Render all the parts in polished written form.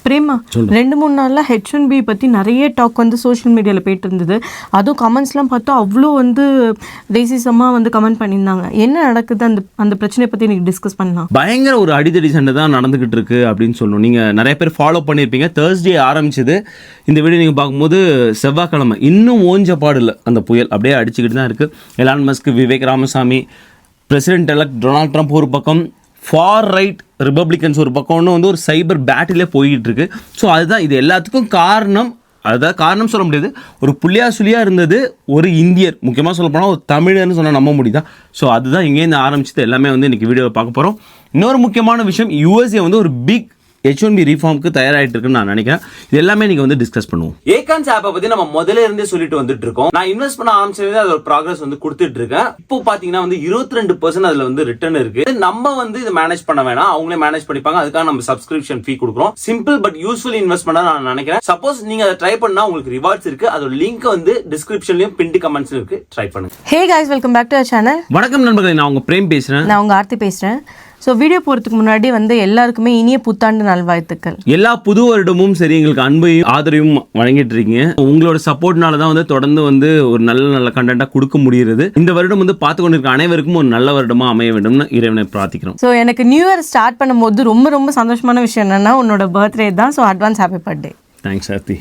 பிரேமா 2-3 நாள்ல H1B பத்தி நிறைய டாக் வந்து சோஷியல் மீடியால போயிட்டு இருந்தது. அதுவும் கமெண்ட்ஸ்லாம் பார்த்தா அவ்வளோ வந்து ரேசிசமா வந்து கமெண்ட் பண்ணியிருந்தாங்க. என்ன நடக்குது அந்த பிரச்சனையை பத்தி நீங்க டிஸ்கஸ் பண்ணலாம். பயங்கர ஒரு அடிதடி சண்டை தான் நடந்துகிட்டு இருக்கு அப்படின்னு சொல்லணும். நீங்க நிறைய பேர் ஃபாலோ பண்ணியிருப்பீங்க. Thursday ஆரம்பிச்சது. இந்த வீடியோ நீங்க பார்க்கும்போது செவ்வாய்க்கிழமை இன்னும் ஓஞ்ச பாடு இல்லை. அந்த புயல் அப்படியே அடிச்சுக்கிட்டு தான் இருக்கு. Elon Musk, Vivek Ramasamy, president elect Donald Trump ஒரு பக்கம், ஃபார் ரைட் ரிப்பப்ளிகன்ஸ் ஒரு பக்கம்னு வந்து ஒரு சைபர் பேட்டிலே போய்கிட்டு இருக்கு. ஸோ அதுதான் இது எல்லாத்துக்கும் காரணம். அதுதான் காரணம் சொல்ல முடியாது. ஒரு புள்ளியாக இருந்தது ஒரு இந்தியர், முக்கியமாக சொல்ல போனால் ஒரு தமிழர்னு சொன்னால் நம்ப முடியுதா? ஸோ அதுதான் இங்கேருந்து ஆரம்பிச்சது எல்லாமே வந்து இன்றைக்கி வீடியோவில் பார்க்க போகிறோம். இன்னொரு முக்கியமான விஷயம், USA வந்து ஒரு பிக் H1B ரீஃபார்முக்கு தயாராகிட்டு இருக்குன்னு நான் நினைக்கிறேன். இது எல்லாமே நீங்க வந்து டிஸ்கஸ் பண்ணுவோம். ஏகான்ஸ் ஆப்பை பத்தி நம்ம முதல்ல இருந்தே சொல்லிட்டு வந்துட்டு இருக்கோம். நான் இன்வெஸ்ட் பண்ண ஆரம்பிச்சது அதோட ப்ராக்ரஸ் வந்து கொடுத்துட்டு இருக்கேன். இப்போ பாத்தீங்கன்னா வந்து 22% அதுல வந்து ரிட்டர்ன் இருக்கு. நம்ம வந்து இதை மேனேஜ் பண்ண வேணாம், அவங்களே மேனேஜ் பண்ணிப்பாங்க. அதுக்காக நம்ம சப்ஸ்கிரிப்ஷன் ஃபீ கொடுக்குறோம். சிம்பிள் பட் யூஸ்ஃபுல் இன்வெஸ்ட்மெண்ட் நான் நினைக்கிறேன். சப்போஸ் நீங்க அதை ட்ரை பண்ணா உங்களுக்கு ரிவார்ட்ஸ் இருக்கு. அதோட லிங்க் வந்து டிஸ்கிரிப்ஷன்லயும் பின்ட் கமெண்ட்ஸ்ல இருக்கு. ட்ரை பண்ணுங்க. Hey guys, welcome back to our channel. வணக்கம் நண்பர்களே, நான் உங்க பிரேம் பேசுறேன். நான் உங்க ஆர்த்தி பேசுறேன். ஸோ வீடியோ போகிறதுக்கு முன்னாடி வந்து எல்லாருக்குமே இனிய புத்தாண்டு நல்வாழ்த்துக்கள். எல்லா புது வருடமும் சரி எங்களுக்கு அன்பையும் ஆதரவையும் வழங்கிட்டு இருக்கீங்க. உங்களோட சப்போர்ட்னால தான் வந்து தொடர்ந்து வந்து ஒரு நல்ல கண்டென்ட்டாக கொடுக்க முடியுது. இந்த வருடம் வந்து பார்த்து கொண்டிருக்க அனைவருக்கும் ஒரு நல்ல வருடமாக அமைய வேண்டும்னு இறைவனை பிரார்த்திக்கிறோம். ஸோ எனக்கு நியூ இயர் ஸ்டார்ட் பண்ணும்போது ரொம்ப சந்தோஷமான விஷயம் என்னன்னா உன்னோட பர்த்டே தான். So advance happy birthday. Thanks Aarthi.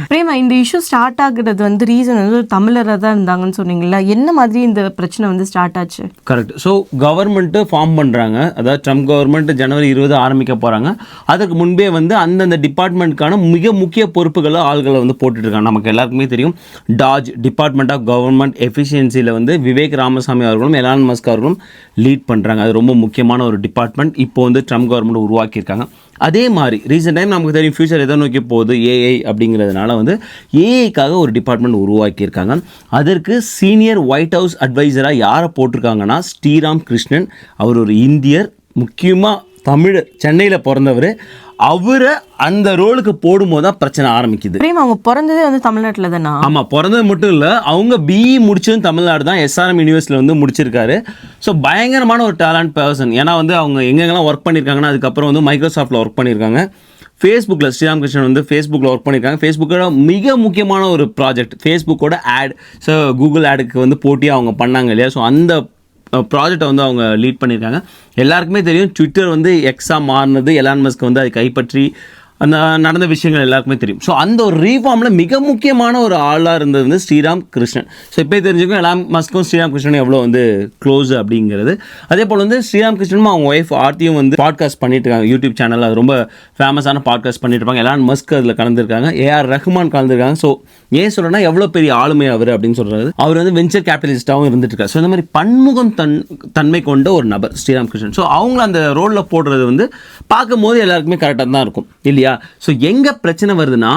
Prema, இந்த இஷ்யூ ஸ்டார்ட் ஆகுறது வந்து ரீசன் வந்து ஒரு தமிழராக தான் இருந்தாங்கன்னு சொன்னீங்களா? என்ன மாதிரி இந்த பிரச்சனை வந்து ஸ்டார்ட் ஆச்சு? கரெக்ட். ஸோ கவர்மெண்ட்டு ஃபார்ம் பண்ணுறாங்க. அதாவது ட்ரம்ப் கவர்மெண்ட் ஜனவரி 20 ஆரம்பிக்க போகிறாங்க. அதுக்கு முன்பே வந்து அந்தந்த டிபார்ட்மெண்ட்டுக்கான மிக முக்கிய பொறுப்புகளை ஆள்களை வந்து போட்டுட்ருக்காங்க. நமக்கு எல்லாருக்குமே தெரியும், டாஜ் டிபார்ட்மெண்ட் ஆஃப் கவர்மெண்ட் எஃபிஷியன்சியில் வந்து விவேக் ராமசாமி அவர்களும் எலான் மஸ்க் அவர்களும் லீட் பண்ணுறாங்க. அது ரொம்ப முக்கியமான ஒரு டிபார்ட்மெண்ட் இப்போ வந்து ட்ரம்ப் கவர்மெண்ட் உருவாக்கியிருக்காங்க. அதே மாதிரி ரீசெண்ட் டைம் நமக்கு தெரியும் ஃபியூச்சர் எதை நோக்கி போகுது, ஏஐ அப்படிங்கிறதுனால வந்து ஏஐக்காக ஒரு டிபார்ட்மெண்ட் உருவாக்கியிருக்காங்க. அதற்கு சீனியர் ஒயிட் ஹவுஸ் அட்வைசராக யாரை போட்டிருக்காங்கன்னா ஸ்ரீராம் கிருஷ்ணன். அவர் ஒரு இந்தியர், முக்கியமாக தமிழர், சென்னையில் பிறந்தவர். அவரை அந்த ரோலுக்கு போடும்போது தான் பிரச்சனை ஆரம்பிக்குது. அவங்க பிறந்ததே வந்து தமிழ்நாட்டில் தானா? ஆமாம், பிறந்தது மட்டும் இல்லை, அவங்க பிஇ முடிச்சதும் தமிழ்நாடு தான். SRM யூனிவர்சிட்டியில் வந்து முடிச்சிருக்காரு. ஸோ பயங்கரமான ஒரு டேலண்ட் பர்சன். ஏன்னா வந்து அவங்க எங்கெங்கெல்லாம் ஒர்க் பண்ணியிருக்காங்கன்னா அதுக்கப்புறம் வந்து மைக்ரோசாஃப்ட்டில் ஒர்க் பண்ணியிருக்காங்க. ஃபேஸ்புக்கில் ஸ்ரீராம் கிருஷ்ணன் வந்து ஃபேஸ்புக்கில் ஒர்க் பண்ணியிருக்காங்க. ஃபேஸ்புக்கோட மிக முக்கியமான ஒரு ப்ராஜெக்ட் ஃபேஸ்புக்கோட ஆட். ஸோ கூகுள் ஆடுக்கு வந்து போட்டியாக அவங்க பண்ணாங்க இல்லையா? ஸோ அந்த ப்ராஜெக்டை வந்து அவங்க லீட் பண்ணியிருக்காங்க. எல்லாருக்குமே தெரியும் ட்விட்டர் வந்து எக்ஸா மாறினது, எலான் மஸ்க் வந்து அதை கைப்பற்றி அந்த நடந்த விஷயங்கள் எல்லாருக்குமே தெரியும். ஸோ அந்த ஒரு ரீஃபார்மில் மிக முக்கியமான ஒரு ஆளாக இருந்தது வந்து ஸ்ரீராம் கிருஷ்ணன். ஸோ இப்போ தெரிஞ்சுக்கும் எலான் மஸ்க்கும் ஸ்ரீராம் கிருஷ்ணனும் எவ்வளோ வந்து க்ளோஸ் அப்படிங்கிறது. அதே போல் வந்து ஸ்ரீராம் கிருஷ்ணனும் அவங்க ஒய்ஃப் ஆர்த்தியும் வந்து பாட்காஸ்ட் பண்ணிட்டு இருக்காங்க. யூடியூப் சேனல் அது ரொம்ப ஃபேமஸான பாட்காஸ்ட் பண்ணிட்டு இருப்பாங்க. எலான் மஸ்க் அதில் கலந்துருக்காங்க, AR ரஹ்மான் கலந்துருக்காங்க. ஸோ ஏன் சொல்கிறேன்னா எவ்வளோ பெரிய ஆளுமை அவர் அப்படின்னு சொல்கிறது. அவர் வந்து வெஞ்சர் கேபிட்டலிஸ்ட்டாகவும் இருந்துட்டு இருக்காரு. ஸோ இந்த மாதிரி பன்முகம் தன்மை கொண்ட ஒரு நபர் ஸ்ரீராம் கிருஷ்ணன். ஸோ அவங்கள அந்த ரோலில் போடுறது வந்து பார்க்கும்போது எல்லாருக்குமே கரெக்டாக தான் இருக்கும் இல்லையா? ஸோ எங்கே பிரச்சனை வருதுன்னா,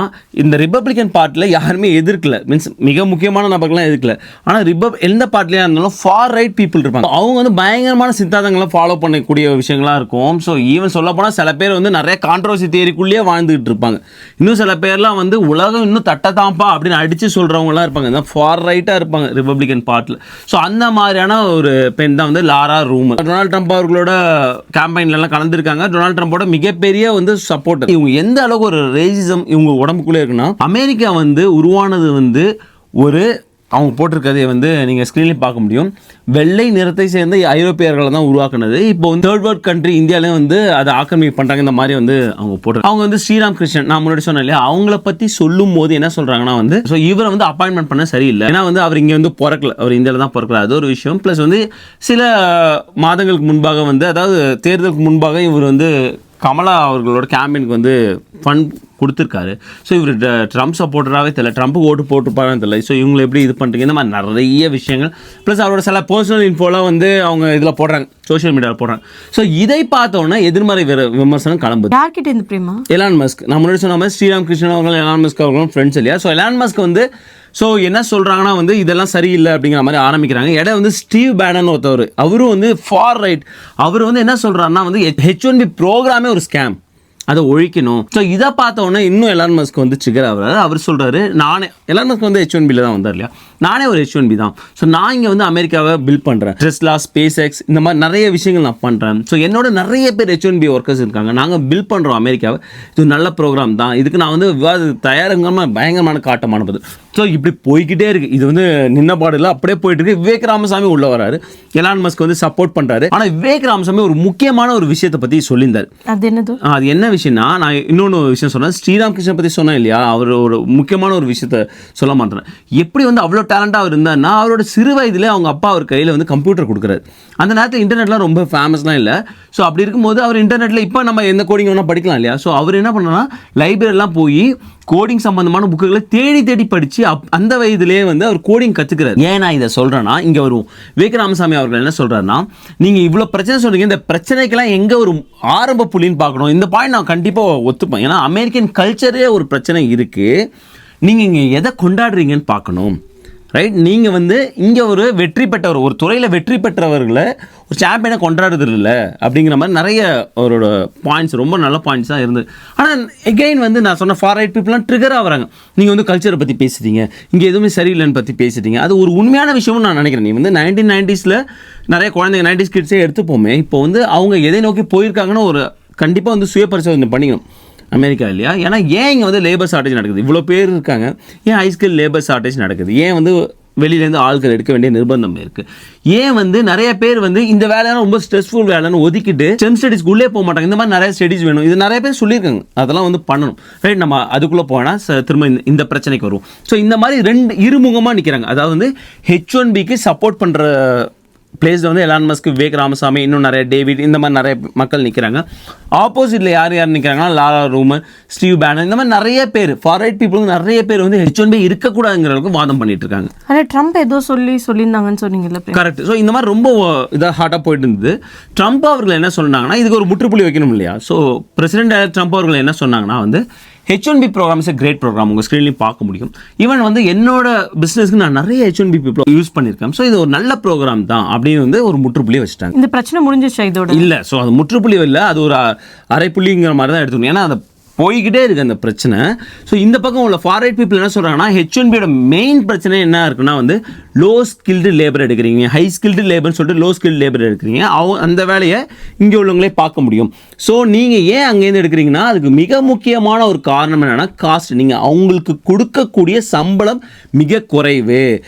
இந்த ரிப்பப்ளிகன் பார்ட்டியில் யாருமே எதிர்க்கல, மீன்ஸ் மிக முக்கியமான நபர்கள்லாம் எதிர்க்கல. ஆனால் எந்த பார்ட்டிலையாக இருந்தாலும் ஃபார் ரைட் பீப்புள் இருப்பாங்க. அவங்க வந்து பயங்கரமான சித்தாந்தங்களை ஃபாலோ பண்ணக்கூடிய விஷயங்களாக இருக்கும். ஸோ ஈவன் சொல்ல போனால் சில பேர் வந்து நிறைய கான்ட்ரோவர்சி தியரிக்குள்ளேயே வாழ்ந்துகிட்டு இருப்பாங்க. இன்னும் சில பேர்லாம் வந்து உலகம் இன்னும் தட்டத்தாம்பா அப்படின்னு அடித்து சொல்கிறவங்களாம் இருப்பாங்க. இந்த ஃபார் ரைட்டாக இருப்பாங்க ரிப்பப்ளிகன் பார்ட்டில். ஸோ அந்த மாதிரியான ஒரு பெண் தான் வந்து லாரா ரூமர். டொனால்ட் ட்ரம்ப் அவர்களோட கேம்பெயின்லாம் கலந்துருக்காங்க. டொனால்ட் ட்ரம்போட மிகப்பெரிய வந்து சப்போர்ட்டர். இவங்க எந்த அளவுக்கு ஒரு ரேசிசம் இவங்க உடம்புக்குள்ளே இருக்குன்னா, அமெரிக்கா வந்து உருவானது வந்து ஒரு, அவங்க போட்டிருக்கதை வந்து நீங்கள் ஸ்க்ரீன்லேயும் பார்க்க முடியும், வெள்ளை நிறத்தை சேர்ந்த ஐரோப்பியர்களை தான் உருவாக்குனது. இப்போ வந்து தேர்ட் வேர்ல்ட் கண்ட்ரி இந்தியாவிலையும் வந்து அதை ஆக்கிரமிப்பு பண்ணுறாங்க. இந்த மாதிரி வந்து அவங்க போட்டு அவங்க வந்து ஸ்ரீராம் கிருஷ்ணன், நான் முன்னாடி சொன்னேன் இல்லையா, அவங்கள பற்றி சொல்லும் போது என்ன சொல்கிறாங்கன்னா வந்து, ஸோ இவரை வந்து அப்பாயின்மெண்ட் பண்ண சரியில்லை. ஏன்னா வந்து அவர் இங்கே வந்து பிறக்கல, அவர் இந்தியாவில் தான் பிறக்கல. அது ஒரு விஷயம். ப்ளஸ் வந்து சில மாதங்களுக்கு முன்பாக வந்து, அதாவது தேர்தலுக்கு முன்பாக இவர் வந்து கமலா அவர்களோட கேம்பெயினுக்கு வந்து ஃபண்ட் கொடுத்துருக்காரு. ஸோ இவர் ட்ரம்ப் சப்போர்ட்டராகவே தெரியல, ட்ரம்ப்புக்கு ஓட்டு போட்டுருப்பாருன்னு தெரியல. ஸோ இவங்களை எப்படி இது பண்ணுறீங்க, இந்த மாதிரி நிறைய விஷயங்கள். ப்ளஸ் அவரோட சில பர்சனல் இன்ஃபோலாம் வந்து அவங்க இதில் போடுறாங்க, சோஷியல் மீடியாவில் போடுறாங்க. ஸோ இதை பார்த்தோன்னா எதிர்மறை விமர்சனம் கிளம்புது. யார்கிட்ட இருந்து பிரேமா? Elon Musk. நான் முன்னாடி சொன்ன மாதிரி ஸ்ரீராம் கிருஷ்ணன் அவர்கள் எலான் மஸ்க் அவர்களும் ஃப்ரெண்ட்ஸ் இல்லையா? ஸோ எலான் மஸ்க் வந்து ஸோ என்ன சொல்கிறாங்கன்னா வந்து இதெல்லாம் சரியில்லை அப்படிங்கிற மாதிரி ஆரம்பிக்கிறாங்க. இடம் வந்து ஸ்டீவ் பேனன் ஒருத்தவர், அவரும் வந்து ஃபார் ரைட். அவர் வந்து என்ன சொல்கிறாருன்னா வந்து H1B ப்ரோக்ராமே ஒரு ஸ்கேம். அதை ஒழிக்கணும். ஸோ இதை பார்த்த உடனே இன்னும் எலான் மஸ்க் வந்து ட்ரிகர் ஆகிறாரு. அவர் சொல்கிறாரு, நானே எலான் மஸ்க் வந்து H1Bல தான் வந்தார் இல்லையா, நானே ஒரு H1B தான். ஸோ நான் இங்கே வந்து அமெரிக்காவை பில்ட் பண்ணுறேன். டெஸ்லா, ஸ்பேஸ் எக்ஸ் இந்த மாதிரி நிறைய விஷயங்கள் நான் பண்ணுறேன். ஸோ என்னோட நிறைய பேர் H1B ஒர்க்கர்ஸ் இருக்காங்க. நாங்கள் பில்ட் பண்ணுறோம் அமெரிக்காவை. இது நல்ல ப்ரோக்ராம் தான். இதுக்கு நான் வந்து தயாரங்கமாக பயங்கரமான காட்டமான பதில். ஸோ இப்படி போய்கிட்டே இருக்குது. இது வந்து நின்ன பாடல அப்படியே போயிட்டு இருக்கு. விவேக் ராமசாமி உள்ள வராரு, எலான் மஸ்க் வந்து சப்போர்ட் பண்ணுறாரு. ஆனால் விவேக் ராமசாமி ஒரு முக்கியமான ஒரு விஷயத்தை பற்றி சொல்லியிருந்தார். அது என்ன விஷயம்னா, நான் இன்னொன்று விஷயம் சொன்னேன். ஸ்ரீராம் கிருஷ்ணன் பற்றி சொன்னேன் இல்லையா, அவர் ஒரு முக்கியமான ஒரு விஷயத்த சொல்ல மாட்டேன். எப்படி வந்து அவ்வளோ டேலண்டாக அவர் இருந்தார்னா, அவரோட சிறு வயதிலே அவங்க அப்பா அவர் கையில் வந்து கம்ப்யூட்டர் கொடுக்குறாரு. அந்த நேரத்தில் இன்டர்நெட்லாம் ரொம்ப ஃபேமஸ்லாம் இல்லை. ஸோ அப்படி இருக்கும்போது அவர் இன்டர்நெட்டில் இப்போ நம்ம எந்த கோடிங் வேணால் படிக்கலாம் இல்லையா. ஸோ அவர் என்ன பண்ணனா, லைப்ரரிலாம் போய் கோடிங் சம்பந்தமான புக்குகளை தேடி தேடி படித்து அந்த வயதிலே வந்து அவர் கோடிங் கற்றுக்கிறார். ஏன் நான் இதை சொல்கிறேன்னா, இங்கே வரும் விவேக் ராமசாமி அவர்கள் என்ன சொல்கிறாருன்னா, நீங்கள் இவ்வளோ பிரச்சனை சொல்கிறீங்க, இந்த பிரச்சனைக்கெல்லாம் எங்கே ஒரு ஆரம்ப புள்ளின்னு பார்க்கணும். இந்த பாயிண்ட் நான் கண்டிப்பாக ஒத்துப்பேன். ஏன்னா அமெரிக்கன் கல்ச்சரே ஒரு பிரச்சனை இருக்குது. நீங்கள் இங்கே எதை கொண்டாடுறீங்கன்னு பார்க்கணும். ரைட், நீங்கள் வந்து இங்கே ஒரு வெற்றி பெற்றவர், ஒரு துறையில் வெற்றி பெற்றவர்களை ஒரு சாம்பியனை கொண்டாடுறது இல்லை அப்படிங்கிற மாதிரி நிறைய அவரோட பாயிண்ட்ஸ், ரொம்ப நல்ல பாயிண்ட்ஸ் தான் இருந்தது. ஆனால் எகெயின் வந்து நான் சொன்ன ஃபார் ரைட் பீப்புளாம் ட்ரிகர் ஆகிறாங்க. நீங்கள் வந்து கல்ச்சரை பற்றி பேசுகிறீங்க, இங்கே எதுவுமே சரியில்லைன்னு பற்றி பேசுகிறீங்க. அது ஒரு உண்மையான விஷயமும் நான் நினைக்கிறேன். நீ வந்து 1990s நிறைய குழந்தைங்க 90s கிட்ஸே எடுத்துப்போமே, இப்போ வந்து அவங்க எதை நோக்கி போயிருக்காங்கன்னு ஒரு கண்டிப்பாக வந்து சுய பரிசோதனை பண்ணிக்கணும் அமெரிக்கா இல்லையா. ஏன்னா ஏன் இங்கே வந்து லேபர் ஷார்ட்டேஜ் நடக்குது, இவ்வளோ பேர் இருக்காங்க, ஏன் ஹை ஸ்கில் லேபர் ஷார்ட்டேஜ் நடக்குது, ஏன் வந்து வெளியிலேருந்து ஆட்கள் எடுக்க வேண்டிய நிர்பந்தம் இருக்குது, ஏன் வந்து நிறைய பேர் வந்து இந்த வேலையெல்லாம் ரொம்ப ஸ்ட்ரெஸ்ஃபுல் வேலைன்னு ஒதுக்கிட்டு ஸ்டெம் ஸ்டடீஸ்க்குள்ளே போக மாட்டாங்க. இந்த மாதிரி நிறைய ஸ்டடீஸ் வேணும், இது நிறைய பேர் சொல்லியிருக்காங்க, அதெல்லாம் வந்து பண்ணணும். ரைட், நம்ம அதுக்குள்ளே போனால் திரும்ப இந்த பிரச்சனைக்கு வரும். ஸோ இந்த மாதிரி இருமுகமாக நிற்கிறாங்க. அதாவது வந்து H1Bக்கு சப்போர்ட் பண்ணுற பிளேஸில் வந்து எலான் மஸ்க், விவேக் ராமசாமி, இன்னும் நிறைய டேவிட், இந்த மாதிரி நிறைய மக்கள் நிற்கிறாங்க. ஆப்போசிட்டில் யார் நிற்கிறாங்கன்னா, லாரா ரூமர், ஸ்டீவ் பேனர், இந்த மாதிரி நிறைய பேர் ஃபார் ரைட் பீப்புள் நிறைய பேர் வந்து H1B இருக்கக்கூடாதுங்கிற அளவுக்கு வாதம் பண்ணிட்டு இருக்காங்க. ஆனால் ட்ரம்ப் ஏதோ சொல்லியிருந்தாங்கன்னு சொன்னீங்கல்ல. கரெக்ட். ஸோ இந்த மாதிரி ரொம்ப இதாக ஹாட்டாக போயிட்டு இருந்தது. ட்ரம்ப் அவர்கள் என்ன சொன்னாங்கன்னா, இதுக்கு ஒரு முற்றுப்புள்ளி வைக்கணும் இல்லையா. ஸோ பிரசிடென்ட் ட்ரம்ப் அவர்கள் என்ன சொன்னாங்கன்னா வந்து, H1B program is great program, உங்கள் ஸ்க்ரீன்லையும் பார்க்க முடியும். ஈவன் வந்து என்னோட பிஸ்னஸ்க்கு நான் நிறைய H1B பீப்புள் யூஸ் பண்ணியிருக்கேன். ஸோ இது ஒரு நல்ல ப்ரோக்ராம் தான் அப்படின்னு வந்து ஒரு முற்றுப்புள்ளி வச்சுட்டாங்க. இந்த பிரச்சனை முடிஞ்சிச்சா இதோட? இல்லை, ஸோ அது முற்றுப்புள்ளி இல்லை, அது ஒரு அரை புள்ளிங்கிற மாதிரி தான் எடுத்துக்கணும். ஏன்னா அந்த போய்கிட்டே இருக்குது அந்த பிரச்சனை. ஸோ இந்த பக்கம் உள்ள ஃபார் ரைட் பீப்புள் என்ன சொல்கிறாங்கன்னா, H1Bயோட மெயின் பிரச்சனை என்ன இருக்குன்னா வந்து, லோ ஸ்கில்டு லேபர் எடுக்கிறீங்க, ஹை ஸ்கில்டு லேபர்னு சொல்லிட்டு லோ ஸ்கில்டு லேபர் எடுக்கிறீங்க. அந்த வேலையை இங்கே உள்ளவங்களே பார்க்க முடியும். ஸோ நீங்கள் ஏன் அங்கேருந்து எடுக்கிறீங்கன்னா, அதுக்கு மிக முக்கியமான ஒரு காரணம் என்னென்னா காஸ்ட். நீங்கள் அவங்களுக்கு கொடுக்கக்கூடிய சம்பளம் மிக குறைவு.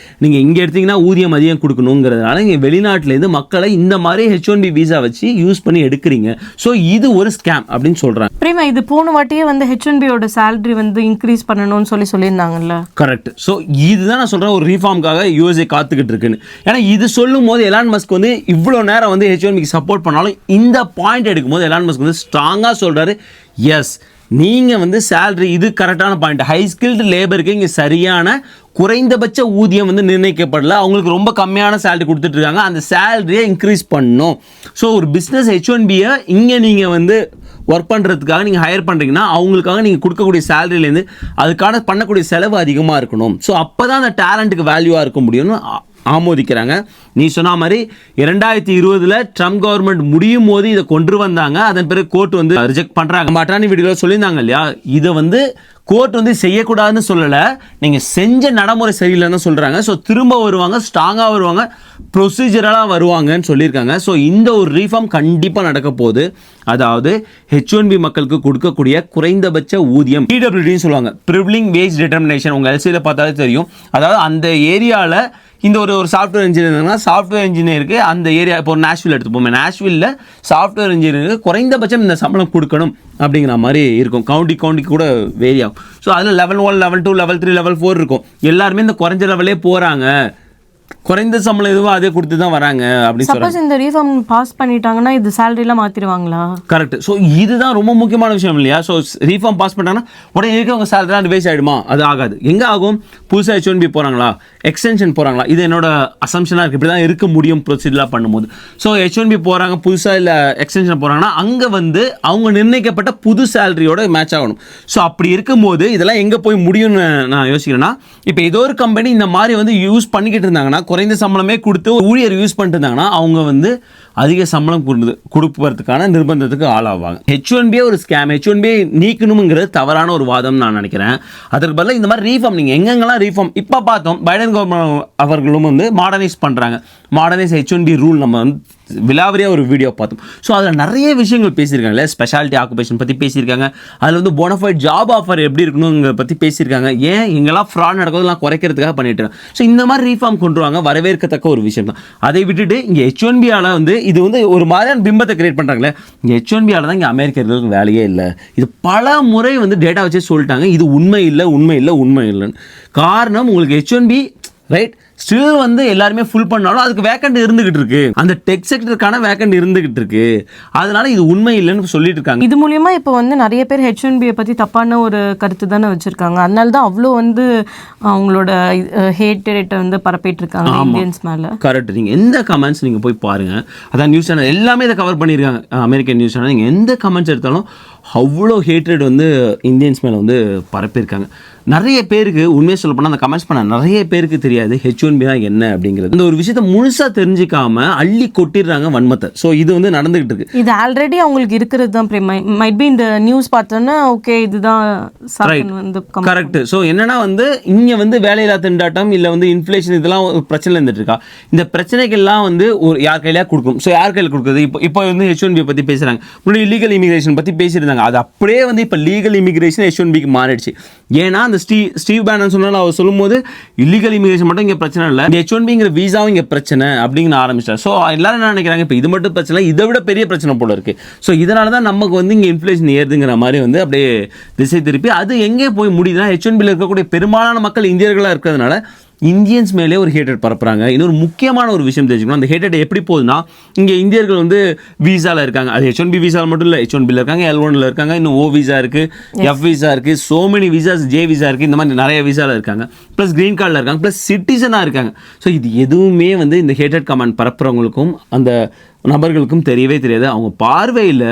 நீங்கள் இங்கே எடுத்தீங்கன்னா ஊதியம் அதிகம் கொடுக்கணுங்கிறதுனால இங்கே வெளிநாட்டிலேருந்து மக்களை இந்த மாதிரி H1B வீசா வச்சு யூஸ் பண்ணி எடுக்கிறீங்க. ஸோ இது ஒரு ஸ்கேம் அப்படின்னு சொல்கிறாங்க. பிரேமா, இது போன வாட்டியே வந்து H1Bயோட சேலரி வந்து இன்க்ரீஸ் பண்ணணும்னு சொல்லியிருந்தாங்கல்ல. கரெக்ட். ஸோ இதுதான் நான் சொல்கிறேன், ஒரு ரீஃபார்முக்காக USA காத்துக்கிட்டு இருக்குன்னு. ஏன்னா இது சொல்லும் போது எலான் மஸ்க் வந்து இவ்வளோ நேரம் வந்து H1Bக்கு சப்போர்ட் பண்ணாலும் இந்த பாயிண்ட் எடுக்கும்போது எலான் மஸ்க் வந்து ஸ்ட்ராங்காக சொல்கிறாரு, எஸ் நீங்கள் வந்து சேலரி இது கரெக்டான பாயிண்ட். ஹை ஸ்கில்டு லேபருக்கு இங்கே சரியான குறைந்தபட்ச ஊதியம் வந்து நிர்ணயிக்கப்படல, அவங்களுக்கு ரொம்ப கம்மியான சேலரி கொடுத்துட்ருக்காங்க, அந்த சேலரியை இன்க்ரீஸ் பண்ணணும். ஸோ ஒரு பிஸ்னஸ் H1Bயை இங்கே நீங்கள் வந்து ஒர்க் பண்ணுறதுக்காக நீங்கள் ஹையர் பண்ணுறீங்கன்னா அவங்களுக்காக நீங்கள் கொடுக்கக்கூடிய சேலரியிலேருந்து அதுக்கான பண்ணக்கூடிய செலவு அதிகமாக இருக்கணும். ஸோ அப்போ தான் அந்த டேலண்ட்டுக்கு வேல்யூவாக இருக்க முடியும்னு ஆமோதிக்கிறாங்க. நீ சொன்ன மாதிரி 2020 ட்ரம்ப் கவர்மெண்ட் முடியும் போது இதை கொண்டு வந்தாங்க. அதன் பிறகு கோர்ட் வந்து ரிஜெக்ட் பண்ணுறாங்க. மாட்டானி வீடியோவில் சொல்லியிருந்தாங்க இல்லையா, இதை வந்து கோர்ட் வந்து செய்யக்கூடாதுன்னு சொல்லலை, நீங்கள் செஞ்ச நடைமுறை சரியில்லைன்னு சொல்கிறாங்க. ஸோ திரும்ப வருவாங்க, ஸ்ட்ராங்காக வருவாங்க, ப்ரொசீஜரலாக வருவாங்கன்னு சொல்லியிருக்காங்க. ஸோ இந்த ஒரு ரீஃபார்ம் கண்டிப்பாக நடக்க போகுது. அதாவது H1B மக்களுக்கு கொடுக்கக்கூடிய குறைந்தபட்ச ஊதியம், PWDன்னு சொல்லுவாங்க, ப்ரிவிலிங் வேஜ் டிட்டர்மினேஷன். உங்கள் எல்சியில் பார்த்தாலே தெரியும். அதாவது அந்த ஏரியாவில் இந்த ஒரு சாஃப்ட்வேர் இன்ஜினியர்னா சாஃப்ட்வேர் இன்ஜினியருக்கு அந்த ஏரியா, இப்போ ஒரு நேஷ்வில் எடுத்துப்போமே, நேஷ்வில்ல சாஃப்ட்வேர் இன்ஜினியருக்கு குறைந்தபட்சம் இந்த சம்பளம் கொடுக்கணும் அப்படிங்கிற மாதிரி இருக்கும். கவுண்டிக்கு கூட வேரி ஆகும். ஸோ அதில் லெவல் 1, லெவல் 2, லெவல் 3, லெவல் 4 இருக்கும். எல்லாருமே இந்த குறைஞ்ச லெவலே போகிறாங்க, குறைந்த சம்பளம் எதுவும் அதே கொடுத்து தான் வராங்க அப்படின்னு சொல்றாங்க. சப்போஸ் இந்த ரீஃபார்ம் பாஸ் பண்ணிட்டாங்கன்னா இது சேலரிலாம் மாத்திடுவாங்களா? கரெக்ட். ஸோ இதுதான் ரொம்ப முக்கியமான விஷயம் இல்லையா. ஸோ ரீஃபார்ம் பாஸ் பண்ணிட்டாங்கன்னா உடனே இருக்கவங்க சேலரிலாம் ரிவைஸ் ஆகிடுமா? அது ஆகாது. எங்கே ஆகும்? புதுசாக H1B போகிறாங்களா, எக்ஸ்டென்ஷன் போகிறாங்களா, இது என்னோட அசம்ஷனாக இருக்குது. இப்படி தான் இருக்க முடியும் ப்ரொசீஜர்லாம் பண்ணும்போது. ஸோ H1B போகிறாங்க புதுசாக, இல்லை எக்ஸ்டென்ஷன் போகிறாங்கன்னா அங்கே வந்து அவங்க நிர்ணயிக்கப்பட்ட புது சேலரியோட மேட்ச் ஆகணும். ஸோ அப்படி இருக்கும்போது இதெல்லாம் எங்கே போய் முடியும்னு நான் யோசிக்கிறேன்னா, இப்போ ஏதோ ஒரு கம்பெனி இந்த மாதிரி வந்து யூஸ் பண்ணிக்கிட்டு இருந்தாங்கன்னா குறைந்த சம்பளமே கொடுத்து ஊழியர் யூஸ் பண்ணிட்டு இருந்தாங்கன்னா அவங்க வந்து அதிக சம்பளம் கொடுப்பதற்கான நிர்பந்தத்துக்கு ஆளாவாங்க. H1B ஒரு ஸ்கேம், H1B நீக்கணுங்கிறது தவறான ஒரு வாதம் நான் நினைக்கிறேன். அதற்கு பதிலாக இந்த மாதிரி ரீஃபார்ம் நீங்கள் எங்கெங்கெல்லாம் ரீஃபார்ம் இப்போ பார்த்தோம், பைடன் கவர்மெண்ட் அவர்களும் வந்து மாடர்னைஸ் பண்ணுறாங்க. மாடர்னைஸ் H1B ரூல் நம்ம வந்து விலாவரியாக ஒரு வீடியோ பார்த்தோம். ஸோ அதில் நிறைய விஷயங்கள் பேசியிருக்காங்கல்ல, ஸ்பெஷாலிட்டி ஆக்குபேஷன் பற்றி பேசியிருக்காங்க, அதில் வந்து போனஃபைட் ஜாப் ஆஃபர் எப்படி இருக்கணுங்கிற பற்றி பேசியிருக்காங்க. ஏன் எங்கெல்லாம் ஃப்ராட் நடக்கிறதுலாம் குறைக்கிறதுக்காக பண்ணிட்டு இருக்காங்க. ஸோ இந்த மாதிரி ரீஃபார்ம் கொண்டு வாங்க, வரவேற்கத்தக்க ஒரு விஷயம் தான். அதை விட்டுட்டு இங்கே H1B-ஆல் வந்து இது வந்து ஒரு மாதிரியான பிம்பத்தை கிரியேட் பண்ணுறாங்களே, இங்கே H1B-ஆல் தான் இங்கே அமெரிக்கர்களுக்கு வேலையே இல்லை. இது பல முறை வந்து டேட்டா வச்சு சொல்லிட்டாங்க, இது உண்மை இல்லை உண்மை இல்லை உண்மை இல்லைன்னு. காரணம் உங்களுக்கு H1B ரைட் ஸ்டில் வந்து எல்லாருமே ஃபுல் பண்ணாலும் அதுக்கு வேக்கண்ட் இருந்துகிட்டு இருக்கு, அந்த டெக் செக்டருக்கான வேக்கண்ட் இருந்துகிட்டு இருக்கு. அதனால இது உண்மை இல்லைன்னு சொல்லிட்டு இருக்காங்க. இது மூலியமா இப்போ வந்து நிறைய பேர் H1B பற்றி தப்பான ஒரு கருத்து தானே வச்சிருக்காங்க. அதனால தான் அவ்வளோ வந்து அவங்களோட ஹேட் ரேட்டை வந்து பரப்பிட்டு இருக்காங்க இந்தியன்ஸ் மேலே. கரெக்ட். நீங்கள் எந்த கமெண்ட்ஸ் நீங்கள் போய் பாருங்க, அதான் நியூஸ் சேனல் எல்லாமே இதை கவர் பண்ணியிருக்காங்க. அமெரிக்கன் நியூஸ் சேனல் நீங்கள் எந்த கமெண்ட்ஸ் எடுத்தாலும் அவ்வளோ ஹேட்ரேட் வந்து இந்தியன்ஸ் மேலே வந்து பரப்பியிருக்காங்க. நிறைய பேருக்கு உண்மையை சொல்ல போனால் அந்த கமெண்ட்ஸ் பண்ண நிறைய பேருக்கு தெரியாது H1B தான் என்ன அப்படிங்கிறது. இந்த ஒரு விஷயத்தை முழுசாக தெரிஞ்சிக்காம அள்ளி கொட்டிடுறாங்க வன்மத்தை. ஸோ இது வந்து நடந்துகிட்டு இருக்கு. இது ஆல்ரெடி அவங்களுக்கு இருக்கிறது தான். மைட் பி இந்த நியூஸ் பார்த்தோன்னா ஓகே இதுதான் வந்து கரெக்ட். ஸோ என்னன்னா வந்து இங்கே வந்து வேலையில்லா திண்டாட்டம் இல்லை வந்து இன்ஃப்ளேஷன் இதெல்லாம் ஒரு பிரச்சனை இருந்துட்டு இருக்கா. இந்த பிரச்சனைகள்லாம் வந்து ஒரு யார் கையிலேயே கொடுக்கும். ஸோ யார் கையில் கொடுக்குறது? இப்போ வந்து H1B பற்றி பேசுகிறாங்க. முன்னாடி இல்லீகல் இமிகிரேஷன் பற்றி பேசியிருந்தாங்க. அது அப்படியே வந்து இப்போ லீகல் இமிகிரேஷன் H1Bக்கு மாறிடுச்சு. ஏன்னா அந்த ஸ்டீவ் பேனன் சொன்னாலும் அவர் சொல்லும்போது இல்லீகல் இமிகிரேஷன் மட்டும் இங்கே பிரச்சனை இல்லை, இந்த H1Bங்கிற வீசாவும் இங்கே பிரச்சனை அப்படின்னு ஆரம்பிச்சிட்டார். ஸோ எல்லாரும் என்ன நினைக்கிறாங்க, இப்போ இது மட்டும் பிரச்சனை, இதை விட பெரிய பிரச்சனை போல இருக்கு. ஸோ இதனால தான் நமக்கு வந்து இங்கே இன்ஃப்ளேஷன் ஏறுதுங்கிற மாதிரி வந்து அப்படியே திசை திருப்பி அது எங்கே போய் முடியுதுன்னா H1Bயில் இருக்கக்கூடிய பெரும்பாலான மக்கள் இந்தியர்களாக இருக்கிறதுனால இந்தியன்ஸ் மேலே ஒரு ஹேட்டட் பரப்புறாங்க. இன்னொரு முக்கியமான ஒரு விஷயம் தெரிஞ்சுக்கணும், அந்த ஹேட்டட் எப்படி போகுதுன்னா இங்கே இந்தியர்கள் வந்து வீசாவில் இருக்காங்க. அது H1B வீசாவில் மட்டும் இல்லை, H1Bயில் இருக்காங்க, L1ல் இருக்காங்க, இன்னும் O வீசா இருக்குது, F வீசா இருக்குது, so many visas, J visa இருக்குது, இந்த மாதிரி நிறைய வீசாவில் இருக்காங்க, ப்ளஸ் க்ரீன் கார்டில் இருக்காங்க, ப்ளஸ் சிட்டிசனாக இருக்காங்க. ஸோ இது எதுவுமே வந்து இந்த ஹேட்டட் கமெண்ட் பரப்புறவங்களுக்கும் அந்த நபர்களுக்கும் தெரியவே தெரியாது. அவங்க பார்வையில்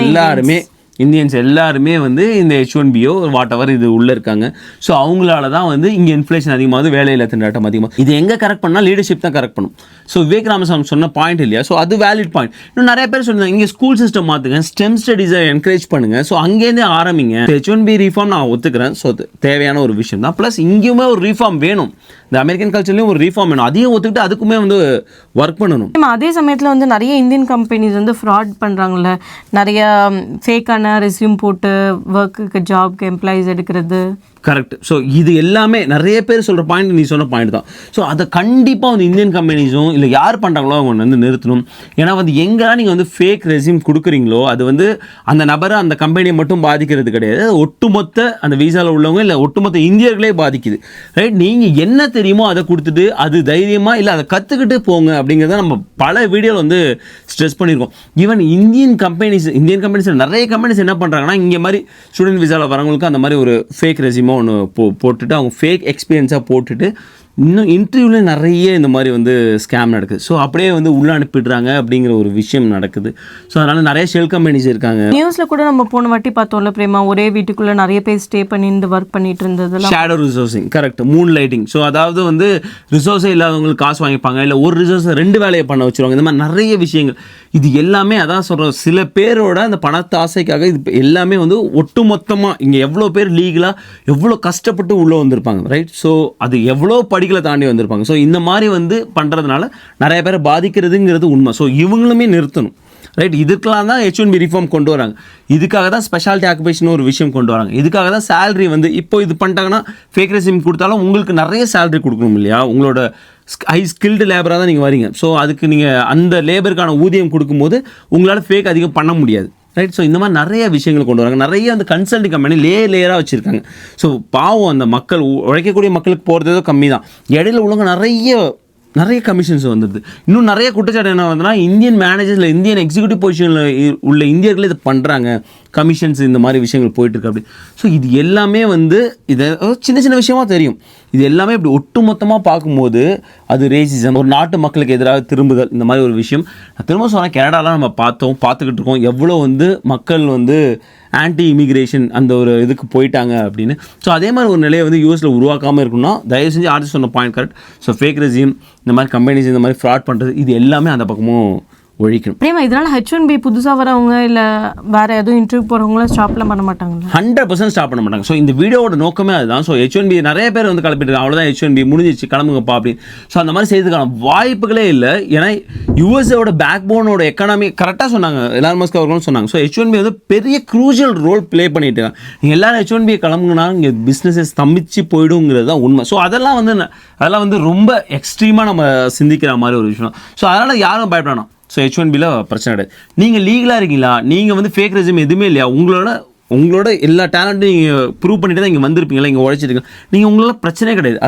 எல்லாருமே இந்தியன்ஸ் எல்லாருமே வந்து இந்த H1Bயோ வாட் எவர் இது உள்ளே இருக்காங்க. ஸோ அவங்களால தான் வந்து இங்கே இன்ஃப்ளேஷன் அதிகமாகுது, வேலையில்லா திண்டாட்டம் அதிகமாக. இது எங்கே கரெக்ட் பண்ணால் லீடர்ஷிப் தான் கரெக்ட் பண்ணும். ஸோ விவேக் ராமசாமி சொன்ன பாயிண்ட் இல்லையா, ஸோ அது வேலிட் பாயிண்ட். இன்னும் நிறைய பேர் சொன்னாங்க இங்கே ஸ்கூல் சிஸ்டம் மாற்றுங்க, ஸ்டெம் ஸ்டடீஸை என்கரேஜ் பண்ணுங்கள். ஸோ அங்கேருந்தே ஆரம்பிங்க. H1B ரீஃபார்ம் நான் ஒத்துக்கிறேன். ஸோ தேவையான ஒரு விஷயம் தான். ப்ளஸ் இங்கேயுமே ஒரு ரீஃபார்ம் வேணும், இந்த அமெரிக்கன் கல்ச்சர்லேயும் ஒரு ரீஃபார்ம் வேணும். அதையும் ஒத்துக்கிட்டு அதுக்குமே வந்து ஒர்க் பண்ணணும். அதே சமயத்தில் வந்து நிறைய இந்தியன் கம்பெனிஸ் வந்து ஃப்ராட் பண்ணுறாங்கல்ல, நிறைய ஃபேக்கான ரெஸ்யூம் போட்டு ஒர்க்குக்கு ஜாப்க்கு எம்ப்ளாயிஸ் எடுக்கிறது. கரெக்ட். ஸோ இது எல்லாமே நிறைய பேர் சொல்கிற பாயிண்ட் நீ சொன்ன பாயிண்ட் தான். ஸோ அதை கண்டிப்பாக வந்து இந்தியன் கம்பெனிஸும் இல்லை யார் பண்ணுறாங்களோ அவங்க வந்து நிறுத்தணும். ஏன்னா வந்து எங்கெல்லாம் நீங்கள் வந்து ஃபேக் ரெஸ்யூம் கொடுக்குறீங்களோ அது வந்து அந்த நபரை அந்த கம்பெனியை மட்டும் பாதிக்கிறது கிடையாது, ஒட்டுமொத்த அந்த வீசாவில் உள்ளவங்க இல்லை ஒட்டுமொத்த இந்தியர்களே பாதிக்குது. ரைட். நீங்கள் என்ன தெரியுமோ அதை கொடுத்துட்டு அது தைரியமாக இல்லை அதை கற்றுக்கிட்டு போங்க அப்படிங்கிறத நம்ம பல வீடியோவில் வந்து ஸ்ட்ரெஸ் பண்ணியிருக்கோம். ஈவன் இந்தியன் கம்பெனிஸ் நிறைய கம்பெனிஸ் என்ன பண்ணுறாங்கன்னா இங்கே மாதிரி ஸ்டூடெண்ட் வீசாவில் வரவங்களுக்கு அந்த மாதிரி ஒரு ஃபேக் ரெஸ்யூமோ ஒன்று போட்டுட்டு அவங்க ஃபேக் எக்ஸ்பீரியன்ஸாக போட்டுட்டு இன்னும் இன்டர்வியூவில் நிறைய இந்த மாதிரி வந்து ஸ்கேம் நடக்குது. ஸோ அப்படியே வந்து உள்ளே அனுப்பிடுறாங்க அப்படிங்கிற ஒரு விஷயம் நடக்குது. ஸோ அதனால் நிறைய ஷெல் கம்பெனிஸ் இருக்காங்க. நியூஸில் கூட நம்ம போன வாட்டி பார்த்தோம்ல பிரேமா, ஒரே வீட்டுக்குள்ளே நிறைய பேர் ஸ்டே பண்ணிட்டு ஒர்க் பண்ணிட்டு இருந்தது. Shadow resourcing. Correct. Moon lighting. So அதாவது வந்து ரிசோர்ஸே இல்லாதவங்களுக்கு காசு வாங்கிப்பாங்க, இல்லை ஒரு ரிசோர்ஸை 2 வேலையை பண்ண வச்சுருவாங்க. இந்த மாதிரி நிறைய விஷயங்கள் இது எல்லாமே அதான் சொல்கிறோம், சில பேரோட அந்த பணத்தை ஆசைக்காக இது எல்லாமே வந்து ஒட்டுமொத்தமாக இங்கே எவ்வளோ பேர் லீகலாக எவ்வளோ கஷ்டப்பட்டு உள்ளே வந்திருப்பாங்க. ரைட். ஸோ அது எவ்வளோ படிகளை தாண்டி வந்திருப்பாங்க. ஸோ இந்த மாதிரி வந்து பண்ணுறதுனால நிறைய பேரை பாதிக்கிறதுங்கிறது உண்மை. ஸோ இவங்களுமே நிறுத்தணும். ரைட். இதுக்கெல்லாம் தான் H1B ரிஃபார்ம் கொண்டு வராங்க. இதுக்காக தான் ஸ்பெஷாலிட்டி ஆக்குபேஷன் ஒரு விஷயம் கொண்டு வராங்க. இதுக்காக தான் சேலரி வந்து இப்போ இது பண்ணிட்டாங்கன்னா ஃபேக் ரெஸ்யூம் கொடுத்தாலும் உங்களுக்கு நிறைய சேலரி கொடுக்கணும் இல்லையா, உங்களோட ஹை ஸ்கில்டு லேபராக தான் நீங்கள் வரீங்க. ஸோ அதுக்கு நீங்கள் அந்த லேபருக்கான ஊதியம் கொடுக்கும்போது உங்களால் ஃபேக் அதிகம் பண்ண முடியாது. ரைட். ஸோ இந்த மாதிரி நிறைய விஷயங்கள் கொண்டு வராங்க. நிறைய அந்த கன்சல்டிங் கம்பெனி லேயராக வச்சுருக்காங்க. ஸோ பாவம் அந்த மக்கள் உழைக்கக்கூடிய மக்களுக்கு போகிறதோ கம்மி தான், இடையில உள்ளவங்க நிறைய கமிஷன்ஸ் வந்துடுது. இன்னும் நிறைய குற்றச்சாட்டு என்ன வந்ததுன்னா இந்தியன் மேனேஜர்ஸில் இந்தியன் எக்ஸிக்யூட்டிவ் பொசிஷனில் உள்ள இந்தியர்கள் இதை பண்ணுறாங்க, கமிஷன்ஸ் இந்த மாதிரி விஷயங்கள் போயிட்டு இருக்கு அப்படி. ஸோ இது எல்லாமே வந்து இதை சின்ன சின்ன விஷயமா தெரியும். இது எல்லாமே இப்படி ஒட்டுமொத்தமாக பார்க்கும்போது அது ரேசிசம், ஒரு நாட்டு மக்களுக்கு எதிராக திரும்புதல், இந்த மாதிரி ஒரு விஷயம். நான் திரும்ப சொன்னேன், கனடாலாம் நம்ம பார்த்துக்கிட்டு இருக்கோம் எவ்வளோ வந்து மக்கள் வந்து ஆன்டி இமிக்ரேஷன் அந்த ஒரு இதுக்கு போயிட்டாங்க அப்படின்னு. ஸோ அதே மாதிரி ஒரு நிலையை வந்து யூஎஸில் உருவாக்காமல் இருக்கணும்னா தயவு செஞ்சு ஆர்டிஸ்ட் சொன்ன point correct. So fake resume, இந்த மாதிரி கம்பெனிஸ் இந்த மாதிரி ஃப்ராட் பண்ணுறது, இது எல்லாமே அந்த பக்கமும் ஒழிக்கணும். பிரேமா, இதனால் H1B புதுசாக வரவங்க இல்லை வேறு எதுவும் இன்டர்வியூ போகிறவங்களும் ஸ்டாப்லாம் பண்ண மாட்டாங்களா? 100% ஸ்டாப் பண்ண மாட்டாங்க. ஸோ இந்த வீடியோட நோக்கமே அதுதான். ஸோ H1B நிறைய பேர் வந்து கிளப்பிட்டு அவ்வளோதான், H1B முடிஞ்சிச்சு கிளம்புங்கப்பா அப்படின்னு. ஸோ அந்த மாதிரி செய்யறதுக்கான வாய்ப்புகளே இல்லை. ஏன்னா யூஎஸ்ஏவோட பேக் போனோட எக்கானமி கரெக்டாக சொன்னாங்க, எலான் மஸ்க் அவர்களும் சொன்னாங்க. ஸோ H1B வந்து பெரிய க்ரூஷியல் ரோல் ப்ளே பண்ணிட்டு இருக்காங்க. நீங்கள் எல்லாரும் H1B கிளம்புங்கன்னா இங்கே பிஸ்னஸஸ் ஸ்தம்பிச்சு போயிடுங்கிறது தான் உண்மை. ஸோ அதெல்லாம் வந்து ரொம்ப எக்ஸ்ட்ரீமாக நம்ம சிந்திக்கிற மாதிரி ஒரு விஷயம். ஸோ அதனால் யாரும் பயப்படணும். ஸோ H1Bல பிரச்சனை கிடையாது. நீங்கள் லீகலாக இருக்கீங்களா, நீங்கள் வந்து ஃபேக் ரெஸ்யூம் எதுவுமே இல்லையா, உங்களோட எல்லா டேலண்ட்டும் நீங்கள் ப்ரூவ் பண்ணிட்டு தான் இங்கே வந்திருப்பீங்களா, இங்கே உழைச்சிருக்கீங்க, நீங்கள் உங்களால பிரச்சனையே கிடையாது.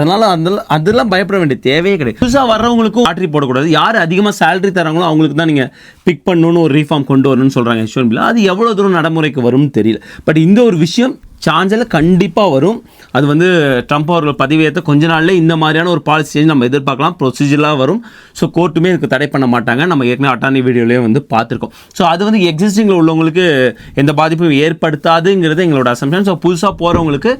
அதெல்லாம் பயப்பட வேண்டிய தேவையே கிடையாது. புதுசாக வர்றவங்களுக்கும் ஆட்ரி போடக்கூடாது. யார் அதிகமாக சேலரி தராங்களோ அவங்களுக்கு தான் நீங்கள் பிக் பண்ணணும்னு ஒரு ரீஃபார்ம் கொண்டு வரணும்னு சொல்கிறாங்க H1Bல. அது எவ்வளோ தூரம் நடைமுறைக்கு வரும்னு தெரியல. பட் இந்த ஒரு விஷயம் சான்ஸில் கண்டிப்பாக வரும். அது வந்து ட்ரம்ப் அவர்கள் பதவியேற்ற கொஞ்ச நாள்ல இந்த மாதிரியான ஒரு பாலிசி சேஞ்ச் நம்ம எதிர்பார்க்கலாம். ப்ரொசீஜர்லாம் வரும். ஸோ கோர்ட்டுமே இதுக்கு தடை பண்ண மாட்டாங்க. நம்ம ஏற்கனவே அட்டார்னி வீடியோலேயே வந்து பார்த்துருக்கோம். ஸோ அது வந்து எக்ஸிஸ்டிங்கில் உள்ளவங்களுக்கு எந்த பாதிப்பும் ஏற்படுத்தாதுங்கிறது எங்களோட அசம்ஷன். ஸோ புதுசாக போகிறவங்களுக்கு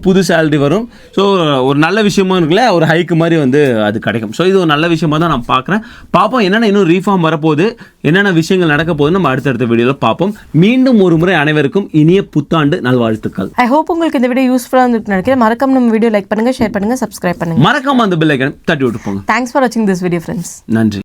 புது சேலரி வரும். ஸோ ஒரு நல்ல விஷயமும் இருக்குல்ல, ஒரு ஹைக்கு மாதிரி வந்து அது கிடைக்கும். ஸோ இது ஒரு நல்ல விஷயமா தான் நான் பார்க்குறேன். பார்ப்போம் என்னென்ன இன்னும் ரீஃபார்ம் வரப்போகுது, என்னென்ன விஷயங்கள் நடக்க போகுது, நம்ம அடுத்தடுத்த வீடியோவில் பார்ப்போம். மீண்டும் ஒரு முறை அனைவருக்கும் இனிய புத்தாண்டு நல்வாழ்த்துக்கள். ஐ ஹோப் உங்களுக்கு இந்த வீடியோ யூஸ்ஃபுல்லாக இருந்துட்டு நினைக்கிறேன். மறக்காம நம்ம வீடியோ லைக் பண்ணுங்க, ஷேர் பண்ணுங்க, சப்ஸ்கிரைப் பண்ணுங்க. மறக்காம அந்த பெல் ஐகானை தட்டி விட்டு போங்க. தேங்க்ஸ் ஃபார் வாட்சிங் திஸ் வீடியோ ஃப்ரெண்ட்ஸ். நன்றி.